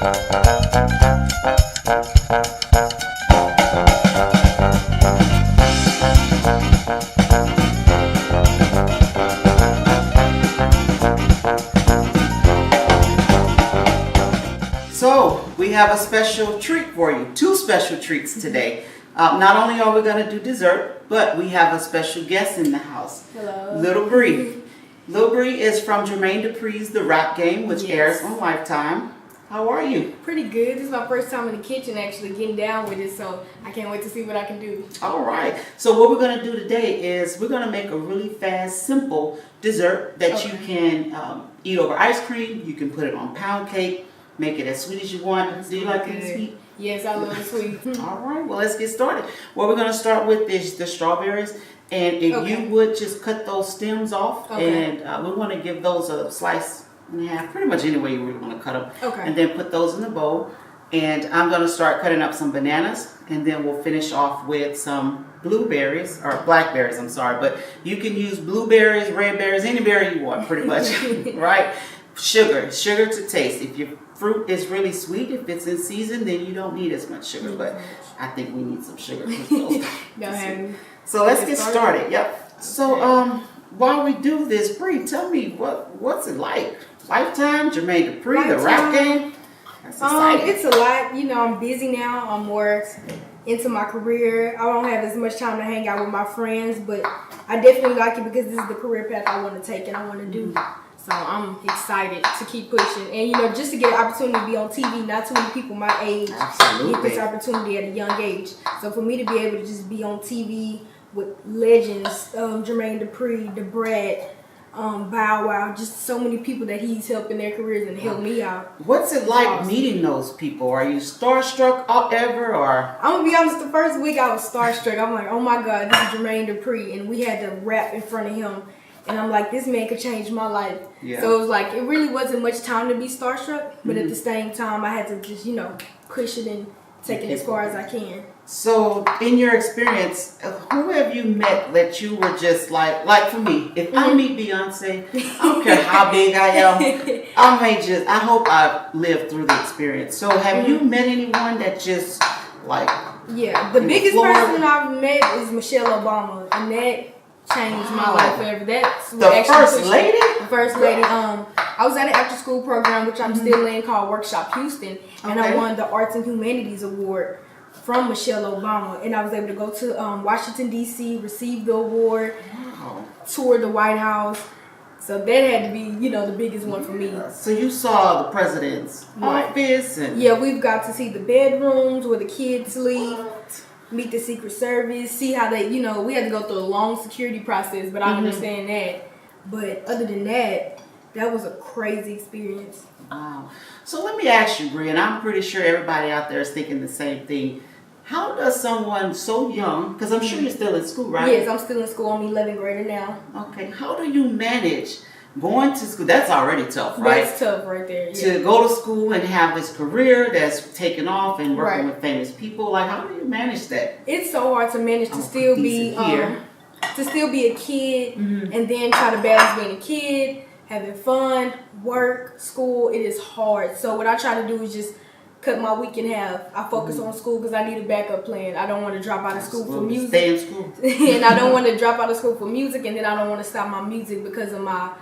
So we have a special treat for you, two special treats today. Not only are we going to do dessert, but we have a special guest in the house. Hello. Little Bree. Little Bree is from Jermaine Dupri's The Rap Game, which airs on Lifetime. How are you? Pretty good. This is my first time in the kitchen actually getting down with it, so I can't wait to see what I can do. All right. So what we're going to do today is we're going to make a really fast, simple dessert that you can eat over ice cream. You can put it on pound cake. Make it as sweet as you want. Do you like it sweet? Yes, I love it sweet. All right, well, let's get started. What we're going to start with is the strawberries. And if you would just cut those stems off. And we want to give those a slice and a half, pretty much any way you really want to cut them. And then put those in the bowl. And I'm going to start cutting up some bananas. And then we'll finish off with some blueberries, or blackberries, I'm sorry. But you can use blueberries, red berries, any berry you want, pretty much, right? Sugar to taste. If your fruit is really sweet, if it's in season, then you don't need as much sugar. But I think we need some sugar. So let's get started. Yep. So while we do this, Bree, tell me what's it like? Lifetime, Jermaine Dupri, The Rap Game. That's exciting. It's a lot. You know, I'm busy now. I'm more into my career. I don't have as much time to hang out with my friends, but I definitely like it because this is the career path I want to take and I want to do. So I'm excited to keep pushing. And, you know, just to get an opportunity to be on TV, not too many people my age get this opportunity at a young age. So for me to be able to just be on TV with legends, Jermaine Dupri, Da Brat, Bow Wow, just so many people that he's helped in their careers and helped me out. What's it like meeting those people? Are you starstruck ever, or? I'm going to be honest, the first week I was starstruck. I'm like, oh my God, this is Jermaine Dupri. And we had to rap in front of him. And I'm like, this man could change my life. So it was like, it really wasn't much time to be starstruck. But at the same time, I had to just, you know, push it and take it as far as I can. So in your experience, who have you met that you were just like for me, if I meet Beyonce, I don't care how big I am, I hope I lived through the experience. So have you met anyone that just like... Yeah, the biggest person I've met is Michelle Obama. And that changed my life forever. That's the first lady? The first lady. I was at an after school program, which I'm still in, called Workshop Houston. And I won the Arts and Humanities Award from Michelle Obama. And I was able to go to Washington, D.C., receive the award, tour the White House. So that had to be, you know, the biggest one for me. So you saw the president's office? And yeah, we've got to see the bedrooms where the kids sleep. Meet the Secret Service, see how they, you know, we had to go through a long security process, but I understand that. But other than that, that was a crazy experience. Wow. So let me ask you, Bree, and I'm pretty sure everybody out there is thinking the same thing. How does someone so young, because I'm sure you're still in school, right? Yes, I'm still in school. I'm 11th grader now. Okay. How do you manage going to school? That's already tough, right? That's tough right there. Yeah. To go to school and have this career that's taken off and working with famous people, like how do you manage that? It's so hard to manage to still be a kid and then try to balance being a kid, having fun, work, school. It is hard. So what I try to do is just cut my week in half. I focus on school because I need a backup plan. I don't want to drop out of school for music. Stay in school. And I don't want to drop out of school for music, and then I don't want to stop my music because of my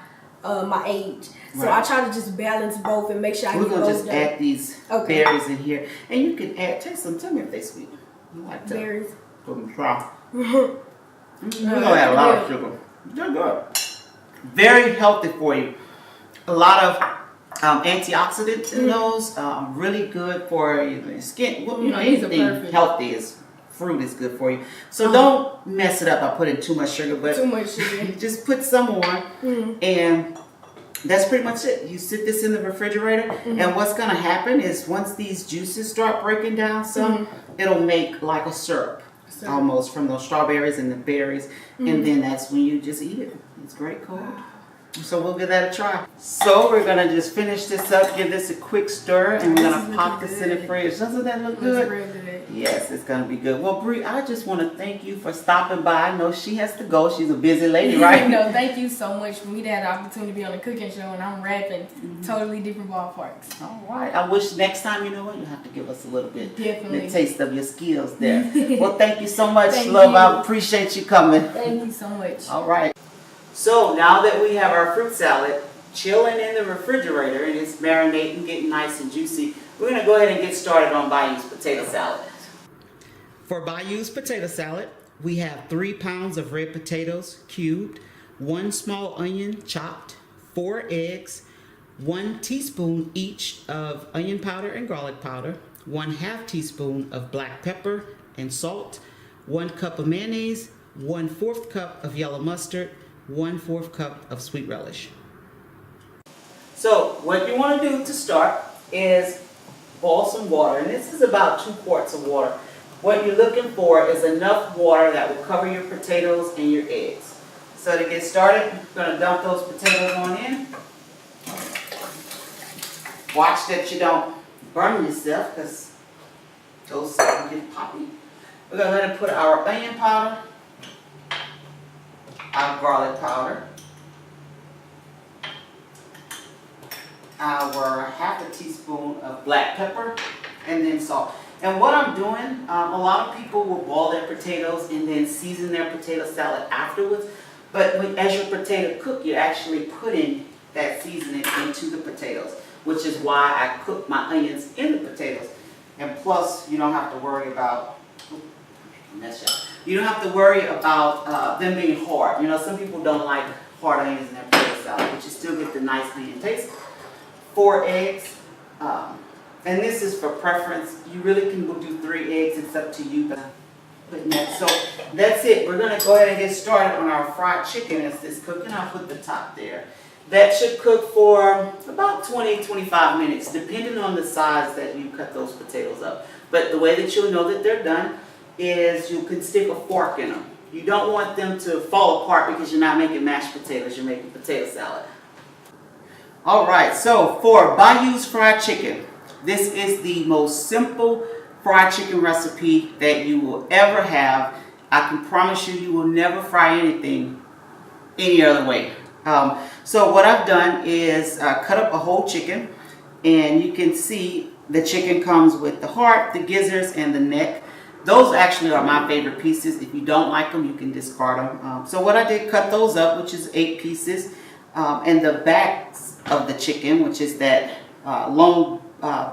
age. So I try to just balance both and make sure I get both done. We're going to just add these berries in here. And you can add, taste them. Tell me if they're sweet. You like that? Berries. Put them try. We're going to add a lot of sugar. They're good. Very healthy for you. A lot of antioxidants in those. Really good for your skin. Well, you know, anything healthy is... Fruit is good for you. So don't mess it up by putting too much sugar. But too much sugar. Just put some more. And that's pretty much it. You sit this in the refrigerator. And what's going to happen is once these juices start breaking down some, it'll make like a syrup. Almost from those strawberries and the berries. And then that's when you just eat it. It's great cold. So we'll give that a try. So we're gonna just finish this up, give this a quick stir, and we're gonna pop this in the fridge. Doesn't that look good? Real good. Yes, it's gonna be good. Well, Bree, I just want to thank you for stopping by. I know she has to go. She's a busy lady, right? No, thank you so much for me to have the opportunity to be on the cooking show, and I'm rapping totally different ballparks. All right. I wish next time, you know what, you have to give us a little bit, Definitely. the taste of your skills there. Well, thank you so much, Thank love. you. I appreciate you coming. Thank you so much. All right. So now that we have our fruit salad chilling in the refrigerator and it's marinating, getting nice and juicy, we're going to go ahead and get started on Bayou's potato salad. For Bayou's potato salad, we have 3 pounds of red potatoes cubed, 1 small onion chopped, 4 eggs, 1 teaspoon each of onion powder and garlic powder, 1/2 teaspoon of black pepper and salt, 1 cup of mayonnaise, 1/4 cup of yellow mustard, 1/4 cup of sweet relish. So what you want to do to start is boil some water, and this is about 2 quarts of water. What you're looking for is enough water that will cover your potatoes and your eggs. So to get started, you're going to dump those potatoes on in. Watch that you don't burn yourself because those can get poppy. We're going to go ahead and put our onion powder, our garlic powder, our 1/2 teaspoon of black pepper, and then salt. And what I'm doing, a lot of people will boil their potatoes and then season their potato salad afterwards. But as your potato cook, you're actually putting that seasoning into the potatoes, which is why I cook my onions in the potatoes. And plus, you don't have to worry about, you don't have to worry about them being hard. You know, some people don't like hard onions in their potato salad, but you still get the nice onion taste. 4 eggs, and this is for preference. You really can go do 3 eggs, it's up to you. So that's it. We're going to go ahead and get started on our fried chicken as this cooking. I'll put the top there. That should cook for about 20-25 minutes, depending on the size that you cut those potatoes up. But the way that you'll know that they're done is you can stick a fork in them. You don't want them to fall apart because you're not making mashed potatoes, you're making potato salad. All right, so for Bayou's fried chicken, this is the most simple fried chicken recipe that you will ever have. I can promise you, you will never fry anything any other way. So what I've done is cut up a whole chicken, and you can see the chicken comes with the heart, the gizzards, and the neck. Those actually are my favorite pieces. If you don't like them, you can discard them. So what I did, cut those up, which is 8 pieces, and the backs of the chicken, which is that long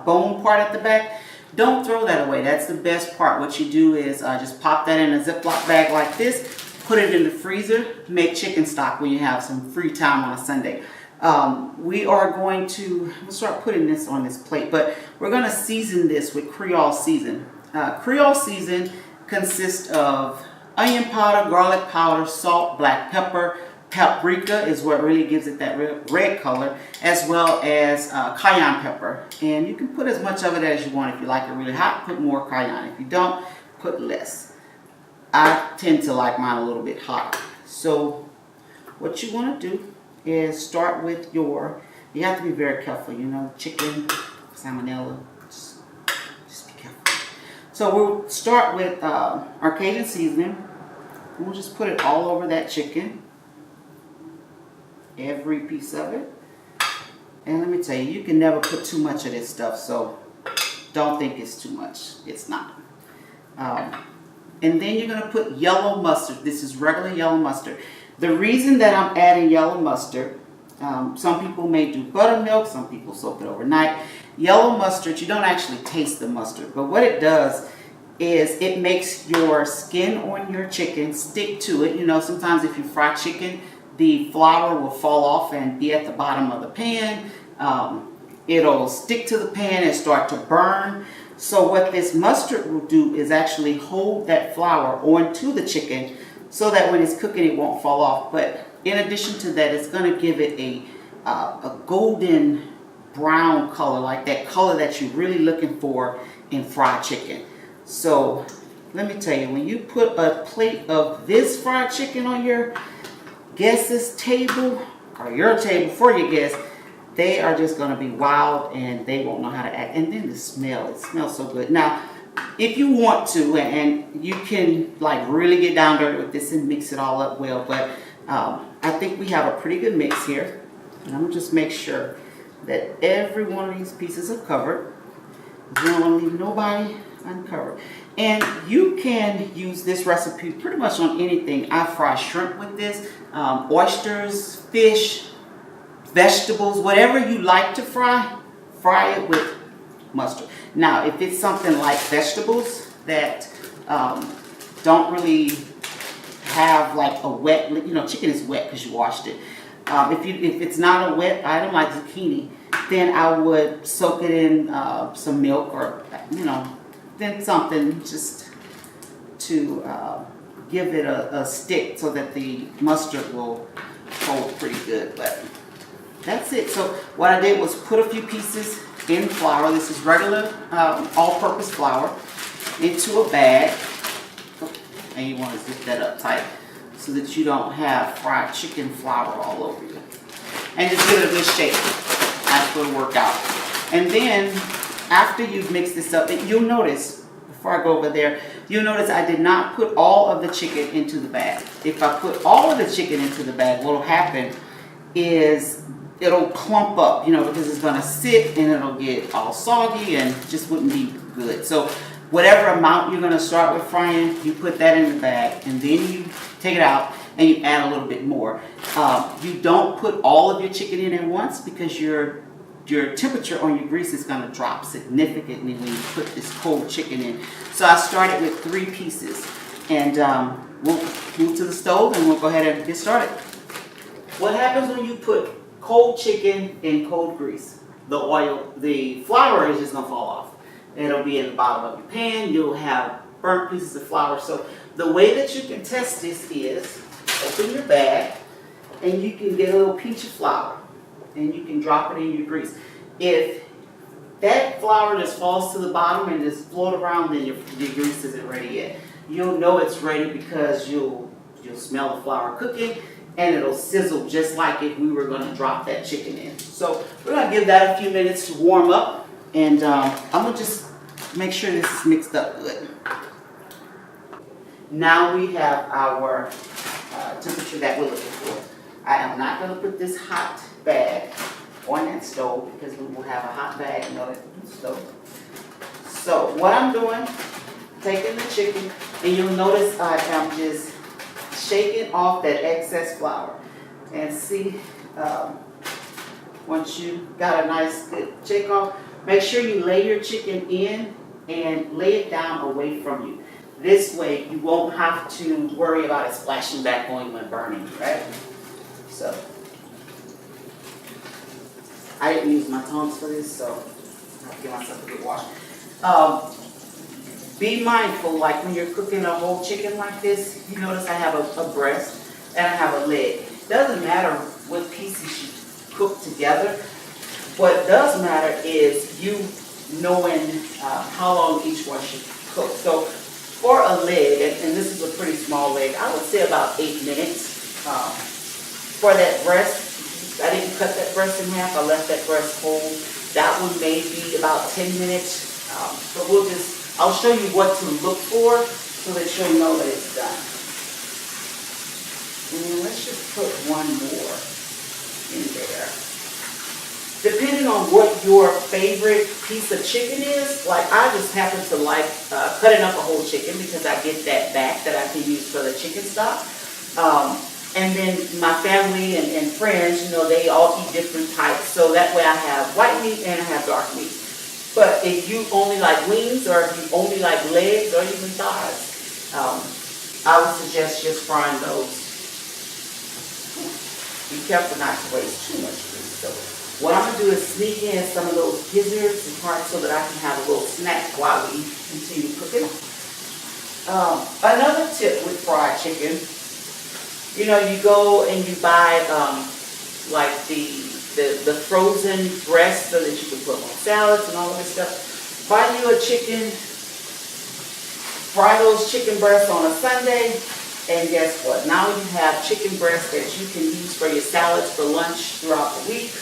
bone part at the back, don't throw that away. That's the best part. What you do is just pop that in a Ziploc bag like this, put it in the freezer, make chicken stock when you have some free time on a Sunday. We are going to, we'll start putting this on this plate, but we're going to season this with Creole season. Creole season consists of onion powder, garlic powder, salt, black pepper, paprika is what really gives it that red color, as well as cayenne pepper. And you can put as much of it as you want. If you like it really hot, put more cayenne. If you don't, put less. I tend to like mine a little bit hot. So what you want to do is start with your, you have to be very careful, you know, chicken, salmonella, just be careful. So we'll start with our Cajun seasoning. We'll just put it all over that chicken. Every piece of it. And let me tell you, you can never put too much of this stuff, so don't think it's too much. It's not. And then you're going to put yellow mustard. This is regular yellow mustard. The reason that I'm adding yellow mustard, some people may do buttermilk, some people soak it overnight. Yellow mustard, you don't actually taste the mustard, but what it does is it makes your skin on your chicken stick to it. You know, sometimes if you fry chicken, the flour will fall off and be at the bottom of the pan. It'll stick to the pan and start to burn. So what this mustard will do is actually hold that flour onto the chicken so that when it's cooking it won't fall off. But in addition to that, it's going to give it a golden brown color, like that color that you're really looking for in fried chicken. So let me tell you, when you put a plate of this fried chicken on your guest's table, or your table for your guests, they are just going to be wild and they won't know how to act. And then the smell, it smells so good. Now, if you want to, and you can like really get down dirty with this and mix it all up well, but I think we have a pretty good mix here. And I'm going to just make sure that every one of these pieces are covered. You don't want to leave nobody uncovered. And you can use this recipe pretty much on anything. I fry shrimp with this, oysters, fish, vegetables, whatever you like to fry, fry it with mustard. Now, if it's something like vegetables that don't really have like a wet, you know, chicken is wet because you washed it. If it's not a wet item like zucchini, then I would soak it in some milk or, you know, then something just to give it a stick so that the mustard will hold pretty good. But that's it. So what I did was put a few pieces in flour. This is regular all-purpose flour into a bag. And you want to zip that up tight so that you don't have fried chicken flour all over you. And just give it a good shake. That's going to work out. And then after you've mixed this up, you'll notice, before I go over there, you'll notice I did not put all of the chicken into the bag. If I put all of the chicken into the bag, what will happen is it'll clump up, you know, because it's going to sit and it'll get all soggy and just wouldn't be good. So whatever amount you're going to start with frying, you put that in the bag and then you take it out and you add a little bit more. You don't put all of your chicken in at once because your temperature on your grease is going to drop significantly when you put this cold chicken in. So I started with 3 pieces, and we'll move to the stove and we'll go ahead and get started. What happens when you put cold chicken in cold grease? The flour is just going to fall off. It'll be in the bottom of your pan. You'll have burnt pieces of flour. So the way that you can test this is open your bag and you can get a little pinch of flour and you can drop it in your grease. If that flour just falls to the bottom and just float around, then your grease isn't ready yet. You'll know it's ready because you'll smell the flour cooking and it'll sizzle just like if we were going to drop that chicken in. So we're going to give that a few minutes to warm up, and I'm going to just make sure this is mixed up good. Now we have our temperature that we're looking for. I am not going to put this hot bag on that stove because we will have a hot bag on the stove. So what I'm doing, taking the chicken, and you'll notice I am just shaking off that excess flour. And see, once you got a nice good shake off, make sure you lay your chicken in and lay it down away from you. This way you won't have to worry about it splashing back on you and burning, right? So, I didn't use my tongs for this, so I have to give myself a good wash. Be mindful, like when you're cooking a whole chicken like this, you notice I have a breast and I have a leg. Doesn't matter what pieces you cook together. What does matter is you knowing how long each one should cook. So for a leg, and this is a pretty small leg, I would say about 8 minutes. For that breast, I didn't cut that breast in half. I left that breast whole. That one may be about 10 minutes. But I'll show you what to look for so that you'll know that it's done. And let's just put one more in there. Depending on what your favorite piece of chicken is, like I just happen to like cutting up a whole chicken because I get that back that I can use for the chicken stock. And then my family and friends, you know, they all eat different types. So that way I have white meat and I have dark meat. But if you only like wings or if you only like legs or even thighs, I would suggest just frying those. Be careful not to waste too much grease. So what I'm going to do is sneak in some of those gizzards and hearts so that I can have a little snack while we continue cooking. Another tip with fried chicken, you know, you go and you buy like the frozen breast so that you can put on salads and all of this stuff. Buy you a chicken, fry those chicken breasts on a Sunday, And guess what? Now you have chicken breast that you can use for your salads for lunch throughout the week.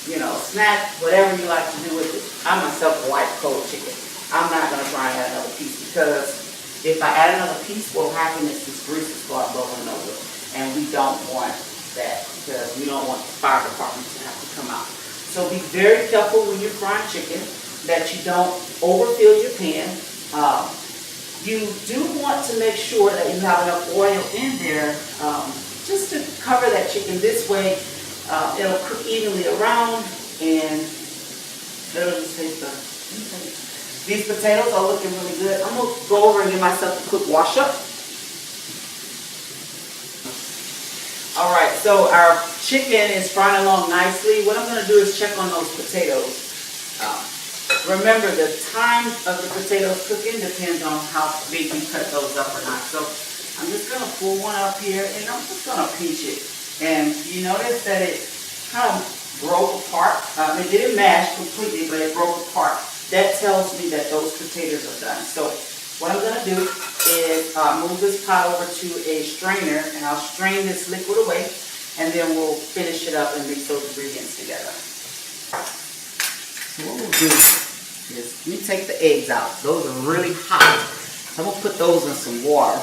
You know, snack, whatever you like to do with it. I myself like cold chicken. I'm not going to try and add another piece because if I add another piece, what will happen is this grease will start bubbling over. And we don't want that because we don't want the fire department to have to come out. So be very careful when you're frying chicken that you don't overfill your pan. You do want to make sure that you have enough oil in there just to cover that chicken. This way it'll cook evenly around and it'll just taste good. These potatoes are looking really good. I'm going to go over and give myself a quick wash up. Alright, so our chicken is frying along nicely. What I'm going to do is check on those potatoes. Remember, the time of the potatoes cooking depends on how big you cut those up or not. So I'm just going to pull one up here and I'm just going to pinch it. And you notice that it kind of broke apart. It didn't mash completely, but it broke apart. That tells me that those potatoes are done. So what I'm going to do is move this pot over to a strainer and I'll strain this liquid away and then we'll finish it up and mix those ingredients together. So what we'll do is let me take the eggs out. Those are really hot. So I'm going to put those in some water.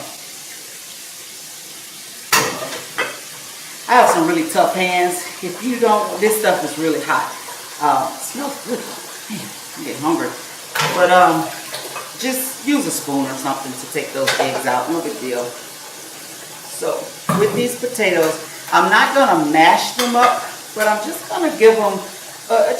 I have some really tough hands. If you don't, this stuff is really hot. It smells good. Man, I'm getting hungry. But just use a spoon or something to take those eggs out. No big deal. So with these potatoes, I'm not going to mash them up, but I'm just going to give them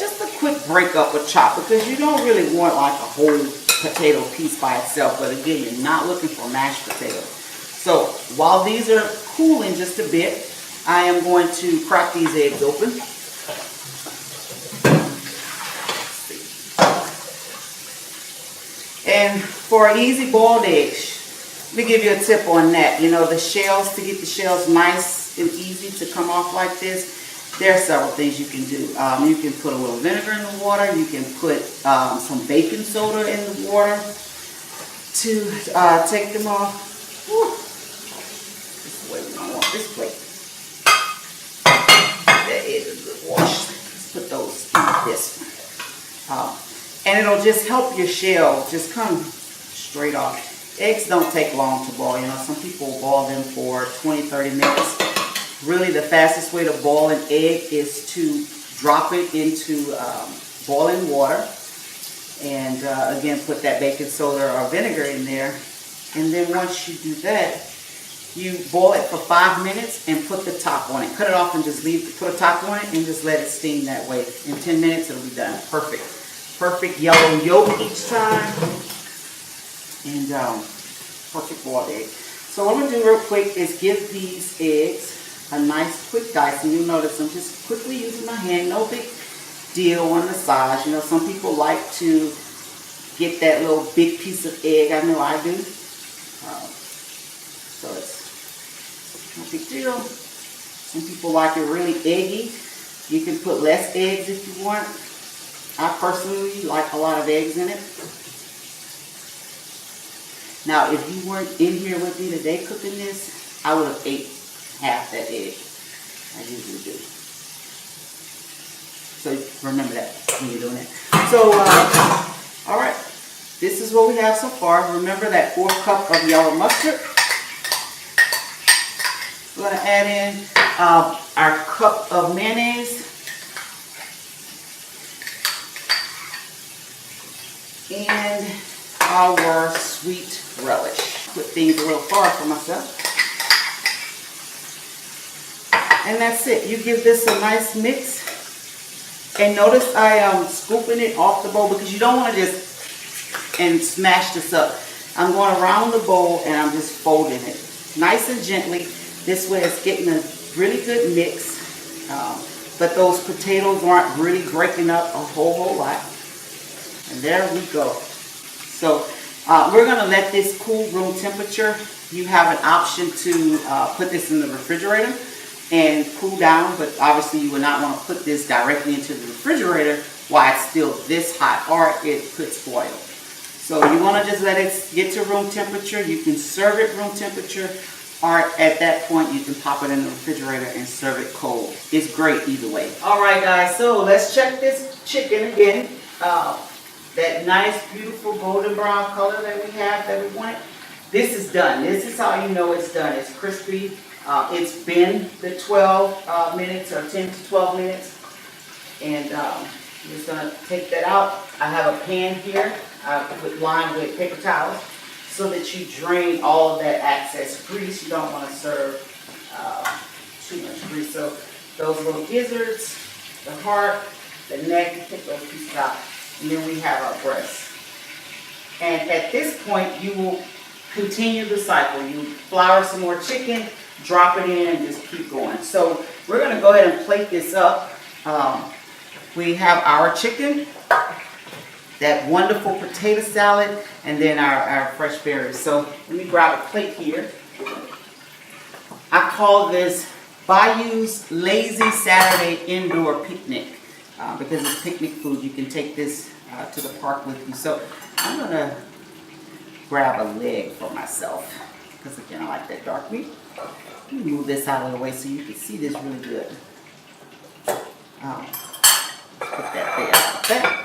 just a quick break up with chop because you don't really want like a whole potato piece by itself. But again, you're not looking for mashed potatoes. So while these are cooling just a bit, I am going to crack these eggs open. And for an easy boiled egg, let me give you a tip on that. You know, the shells, to get the shells nice and easy to come off like this, there are several things you can do. You can put a little vinegar in the water. You can put some baking soda in the water to take them off. Whew. This is the way we don't want this plate. That is a good wash. Let's put those in this one. And it'll just help your shell just come straight off. Eggs don't take long to boil. You know, some people boil them for 20-30 minutes. Really, the fastest way to boil an egg is to drop it into boiling water. And again, put that baking soda or vinegar in there. And then once you do that, you boil it for 5 minutes and put the top on it. Cut it off and just put a top on it and just let it steam that way. In 10 minutes, it'll be done. Perfect. Perfect yellow yolk each time. And perfect boiled egg. So what I'm going to do real quick is give these eggs a nice quick dice. And you'll notice I'm just quickly using my hand. No big deal on the size. You know, some people like to get that little big piece of egg. I know I do. So it's no big deal. Some people like it really eggy. You can put less eggs if you want. I personally like a lot of eggs in it. Now, if you weren't in here with me today cooking this, I would have ate half that egg. I usually do. So remember that when you're doing it. So, all right. This is what we have so far. Remember that 4th cup of yellow mustard. We're going to add in our cup of mayonnaise. And our sweet relish. Put things a little far for myself. And that's it. You give this a nice mix. And notice I am scooping it off the bowl because you don't want to just smash this up. I'm going around the bowl and I'm just folding it nice and gently. This way it's getting a really good mix. But those potatoes aren't really breaking up a whole lot. And there we go. So we're going to let this cool room temperature. You have an option to put this in the refrigerator and cool down, but obviously you would not want to put this directly into the refrigerator while it's still this hot, or it could spoil. So you want to just let it get to room temperature. You can serve it room temperature, or at that point you can pop it in the refrigerator and serve it cold. It's great either way. All right, guys, so let's check this chicken again. That nice, beautiful golden brown color that we have, that we wanted. This is done. This is how you know it's done. It's crispy. It's been the 12 minutes or 10 to 12 minutes. And I'm just going to take that out. I have a pan here lined with paper towels so that you drain all of that excess grease. You don't want to serve too much grease. So those little gizzards, the heart, the neck, you take those pieces out. And then we have our breast. And at this point, you will continue the cycle. You flour some more chicken, drop it in, and just keep going. So we're going to go ahead and plate this up. We have our chicken, that wonderful potato salad, and then our fresh berries. So let me grab a plate here. I call this Bayou's Lazy Saturday Indoor Picnic. Because it's picnic food, you can take this to the park with you. So I'm going to grab a leg for myself, because again, I like that dark meat. Let me move this out of the way so you can see this really good. Put that there like that.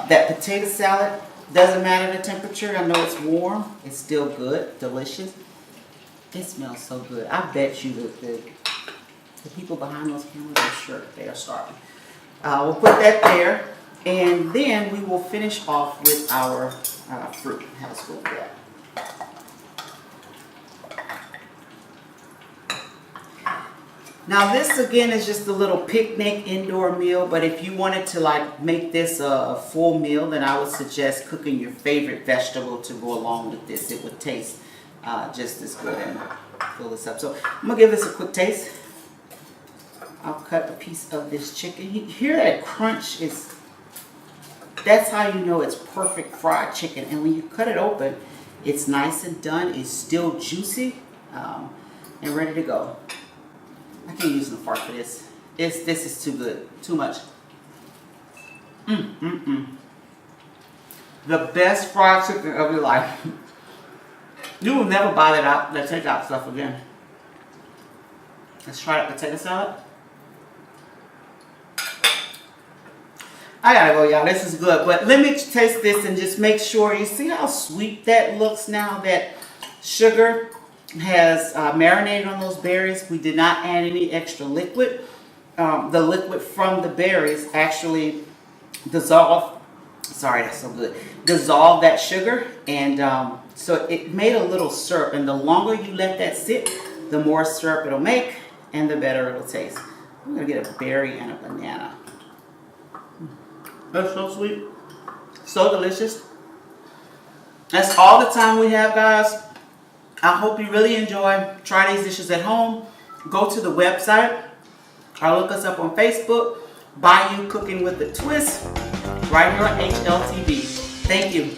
That potato salad, doesn't matter the temperature. I know it's warm. It's still good, delicious. It smells so good. I bet you that the people behind those cameras are sure they are starving. We'll put that there, and then we will finish off with our fruit. Have a spoon for that. Now this again is just a little picnic indoor meal, but if you wanted to like make this a full meal, then I would suggest cooking your favorite vegetable to go along with this. It would taste just as good and fill this up. So I'm gonna give this a quick taste. I'll cut a piece of this chicken. You hear that crunch? That's how you know it's perfect fried chicken. And when you cut it open, it's nice and done. It's still juicy and ready to go. I can't use the fork for this. This is too good. Too much. The best fried chicken of your life. You will never buy that takeout stuff again. Let's try that potato salad. I gotta go, y'all. This is good. But let me taste this and just make sure. You see how sweet that looks now? That sugar has marinated on those berries. We did not add any extra liquid. The liquid from the berries actually dissolve. Sorry, that's so good. Dissolve that sugar, and so it made a little syrup. And the longer you let that sit, the more syrup it'll make, and the better it'll taste. I'm gonna get a berry and a banana. That's so sweet, so delicious. That's all the time we have, guys. I hope you really enjoy. Try these dishes at home. Go to the website or look us up on Facebook. Bayou Cooking with a Twist, right here on HLTV. Thank you.